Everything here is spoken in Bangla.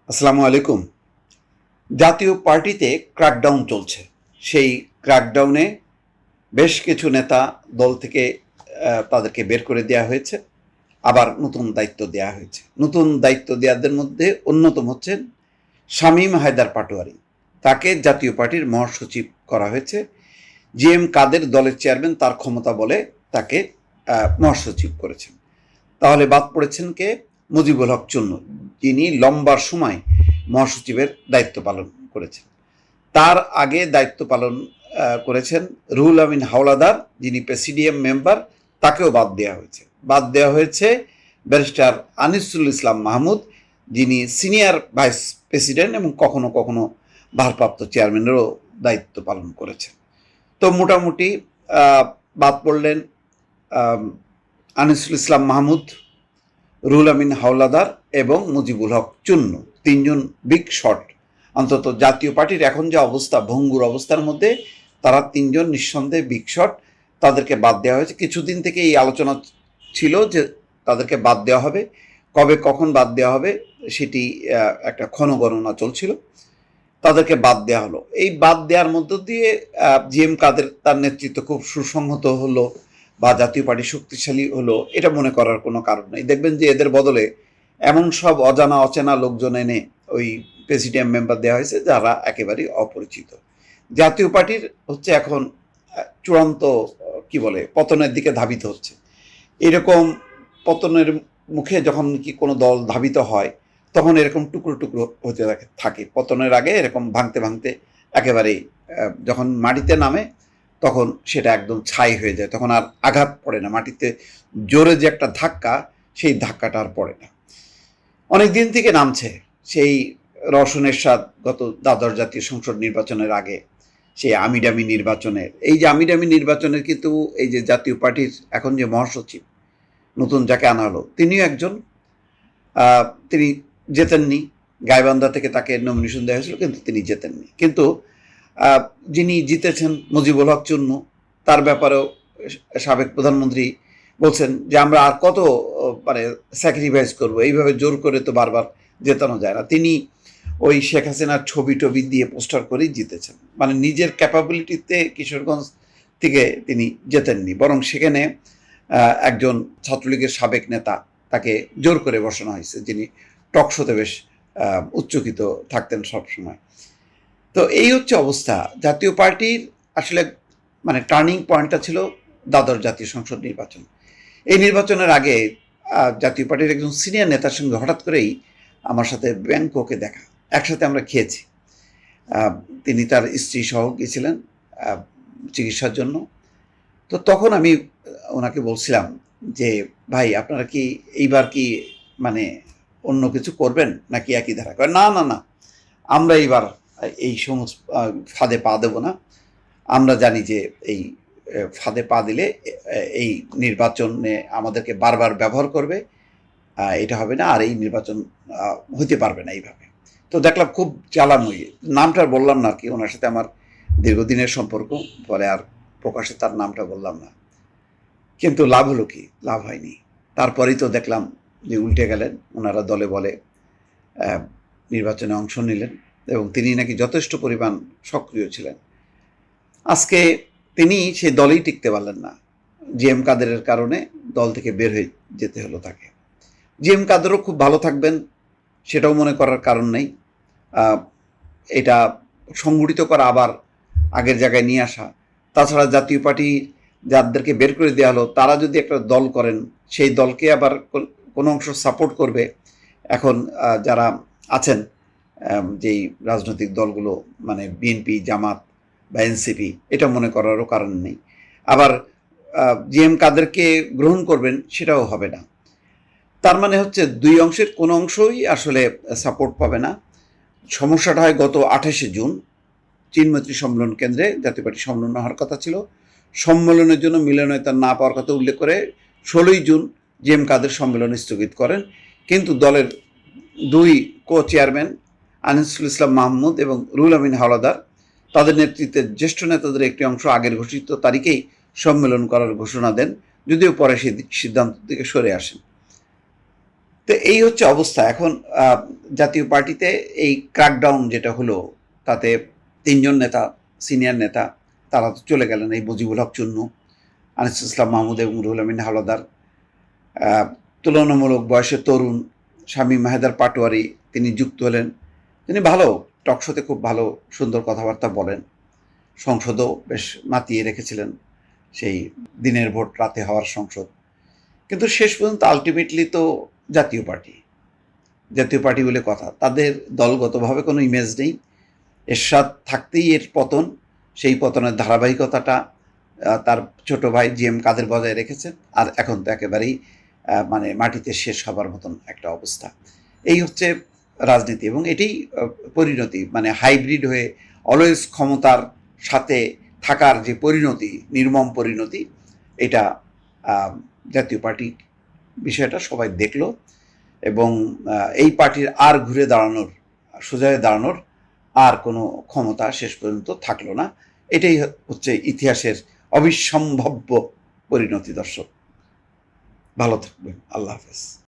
আসসালামু আলাইকুম। জাতীয় পার্টিতে ক্র্যাকডাউন চলছে। সেই ক্র্যাকডাউনে বেশ কিছু নেতা দল থেকে তাদেরকে বের করে দেওয়া হয়েছে, আবার নতুন দায়িত্ব দেওয়া হয়েছে। নতুন দায়িত্ব দেওয়াদের মধ্যে অন্যতম হচ্ছেন শামীম হায়দার পাটোয়ারি। তাকে জাতীয় পার্টির মহাসচিব করা হয়েছে। জি এম কাদের দলের চেয়ারম্যান, তার ক্ষমতা বলে তাকে মহাসচিব করেছেন। তাহলে বাদ পড়েছেন কে? মুজিবুল হক চুন্নু, যিনি লম্বার সময় মহাসচিবের দায়িত্ব পালন করেছেন। তার আগে দায়িত্ব পালন করেছেন রুহুল আমিন হাওলাদার, যিনি প্রেসিডিয়াম মেম্বার, তাকেও বাদ দেওয়া হয়েছে। বাদ দেওয়া হয়েছে ব্যারিস্টার আনিসুল ইসলাম মাহমুদ, যিনি সিনিয়র ভাইস প্রেসিডেন্ট এবং কখনো কখনো ভারপ্রাপ্ত চেয়ারম্যানেরও দায়িত্ব পালন করেছেন। তো মোটামুটি বাদ পড়লেন আনিসুল ইসলাম মাহমুদ, রুহুল আমিন হাওলাদার এবং মুজিবুল হক চুন্নু, তিনজন বিগ শট। অন্তত জাতীয় পার্টির এখন যে অবস্থা, ভঙ্গুর অবস্থার মধ্যে তারা তিনজন নিঃসন্দেহে বিগ শট। তাদেরকে বাদ দেওয়া হয়েছে। কিছুদিন থেকে এই আলোচনা ছিল যে তাদেরকে বাদ দেওয়া হবে। কবে কখন বাদ দেওয়া হবে সেটি একটা ক্ষণগণনা চলছিল। তাদেরকে বাদ দেওয়া হলো। এই বাদ দেওয়ার মধ্য দিয়ে জি এম কাদের, তার নেতৃত্ব খুব সুসংহত হলো বা জাতীয় পার্টি শক্তিশালী হলো, এটা মনে করার কোনো কারণ নেই। দেখবেন যে এদের বদলে এমন সব অজানা অচেনা লোকজন এনে ওই প্রেসিডিয়াম মেম্বার দেওয়া হয়েছে যারা একেবারেই অপরিচিত। জাতীয় পার্টির হচ্ছে এখন চূড়ান্ত কি বলে পতনের দিকে ধাবিত হচ্ছে। এরকম পতনের মুখে যখন কি কোনো দল ধাবিত হয়, তখন এরকম টুকরো টুকরো হতে থাকে। পতনের আগে এরকম ভাঙতে ভাঙতে একেবারেই যখন মাটিতে নামে তখন সেটা একদম ছাই হয়ে যায়, তখন আর আঘাত পড়ে না মাটিতে। জোরে যে একটা ধাক্কা, সেই ধাক্কাটা আর পড়ে না। অনেক দিন থেকে নামছে। সেই রওশনের এরশাদ গত দ্বাদশ জাতীয় সংসদ নির্বাচনের আগে, সেই আমিডামি নির্বাচনের, এই যে আমিডামি নির্বাচনের কিন্তু এই যে জাতীয় পার্টির এখন যে মহাসচিব নতুন যাকে আনা হলো, তিনিও একজন। তিনি জেতেননি। গাইবান্ধা থেকে তাকে নমিনেশন দেওয়া হয়েছিল, কিন্তু তিনি জেতেননি। কিন্তু যিনি জিতেছেন মুজিবুল হক চুন্নু, তার ব্যাপারেও সাবেক প্রধানমন্ত্রী বলছেন যে আমরা আর কত মানে স্যাক্রিফাইস করবো, এইভাবে জোর করে তো বারবার জেতানো যায় না। তিনি ওই শেখ হাসিনার ছবি টবি দিয়ে পোস্টার করেই জিতেছেন, মানে নিজের ক্যাপাবিলিটিতে কিশোরগঞ্জ থেকে তিনি জেতেননি, বরং সেখানে একজন ছাত্রলীগের সাবেক নেতা, তাকে জোর করে বসানো হয়েছে, যিনি টকশোতে বেশ উচ্চকিত থাকতেন সবসময়। তো এই হচ্ছে অবস্থা জাতীয় পার্টির। আসলে মানে টার্নিং পয়েন্টটা ছিল দ্বাদশ জাতীয় সংসদ নির্বাচন। এই নির্বাচনের আগে জাতীয় পার্টির একজন সিনিয়র নেতার সঙ্গে হঠাৎ করেই আমার সাথে ব্যাংককে দেখা, একসাথে আমরা খেয়েছি। তিনি তার স্ত্রী সহ গিয়েছিলেন চিকিৎসার জন্য। তো তখন আমি ওনাকে বলছিলাম যে ভাই, আপনারা কি এইবার কি মানে অন্য কিছু করবেন নাকি একই ধারা? না না না, আমরা এইবার এই সমস্ত ফাঁদে পা দেব না। আমরা জানি যে এই ফাঁদে পা দিলে এই নির্বাচনে আমাদেরকে বারবার ব্যবহার করবে, এটা হবে না, আর এই নির্বাচন হইতে পারবে না এইভাবে। তো দেখলাম খুব জ্বালাময়ী। নামটা বললাম না আর কি, ওনার সাথে আমার দীর্ঘদিনের সম্পর্ক, পরে আর প্রকাশ্যে তার নামটা বললাম না। কিন্তু লাভ হলো কি? লাভ হয়নি। তারপরেই তো দেখলাম যে উল্টে গেলেন, ওনারা দলে বলে নির্বাচনে অংশ নিলেন এবং তিনি নাকি যথেষ্ট পরিমাণ সক্রিয় ছিলেন। আজকে তিনি সেই দলেই টিকতে পারলেন না। জি এম কাদেরের কারণে দল থেকে বের হয়ে যেতে হলো তাকে। জি এম কাদেরও খুব ভালো থাকবেন সেটাও মনে করার কারণ নেই। এটা সংগঠিত করা, আবার আগের জায়গায় নিয়ে আসা। তাছাড়া জাতীয় পার্টি যাদেরকে বের করে দেওয়া হলো, তারা যদি একটা দল করেন, সেই দলকে আবার কোনো অংশ সাপোর্ট করবে। এখন যারা আছেন, যেই রাজনৈতিক দলগুলো, মানে বিএনপি, জামাত বা এনসিপি, এটা মনে করারও কারণ নেই। আবার জি এম কাদেরকে গ্রহণ করবেন, সেটাও হবে না। তার মানে হচ্ছে দুই অংশের কোনো অংশই আসলে সাপোর্ট পাবে না। সমস্যাটা হয় গত 28শে জুন চীনমৈত্রী সম্মেলন কেন্দ্রে জাতীয় পার্টি সম্মেলন হওয়ার কথা ছিল। সম্মেলনের জন্য মিলনায়তন না পাওয়ার কথা উল্লেখ করে 16ই জুন জি এম কাদের সম্মেলন স্থগিত করেন। কিন্তু দলের দুই কো চেয়ারম্যান আনিসুল ইসলাম মাহমুদ এবং রুহুল আমিন হাওলাদার, তাদের নেতৃত্বে জ্যেষ্ঠ নেতাদের একটি অংশ আগের ঘোষিত তারিখেই সম্মেলন করার ঘোষণা দেন, যদিও পরে সেই সিদ্ধান্ত থেকে সরে আসেন। তো এই হচ্ছে অবস্থা এখন। জাতীয় পার্টিতে এই ক্র্যাকডাউন যেটা হলো, তাতে তিনজন নেতা, সিনিয়র নেতা, তারা তো চলে গেলেন। এই মুজিবুল হক চুন্নু, আনিসুল ইসলাম মাহমুদ এবং রুহুল আমিন হাওলাদার। তুলনামূলক বয়সে তরুণ শামীম মাহেদার পাটোয়ারি, তিনি যুক্ত হলেন। তিনি ভালো টকশোতে খুব ভালো সুন্দর কথাবার্তা বলেন, সংসদও বেশ মাতিয়ে রেখেছিলেন, সেই দিনের ভোট রাতে হওয়ার সংসদ। কিন্তু শেষ পর্যন্ত আলটিমেটলি তো জাতীয় পার্টি বলে কথা, তাদের দলগতভাবে কোনো ইমেজ নেই। এরশাদ থাকতেই এর পতন, সেই পতনের ধারাবাহিকতাটা তার ছোট ভাই জিএম কাদের বজায় রেখেছেন, আর এখন তো একেবারেই মানে মাটিতে শেষ হবার মতন একটা অবস্থা। এই হচ্ছে রাজনীতি, এবং এটাই পরিণতি, মানে হাইব্রিড হয়ে অলওয়েজ ক্ষমতার সাথে থাকার যে পরিণতি, নির্মম পরিণতি, এটা জাতীয় পার্টি বিষয়টা সবাই দেখলো। এবং এই পার্টির আর ঘুরে দাঁড়ানোর, সোজা হয়ে দাঁড়ানোর আর কোনো ক্ষমতা শেষ পর্যন্ত থাকলো না। এটাই হচ্ছে ইতিহাসের অবিসম্ভাব্য পরিণতি। দর্শক, ভালো থাকবেন। আল্লাহ হাফেজ।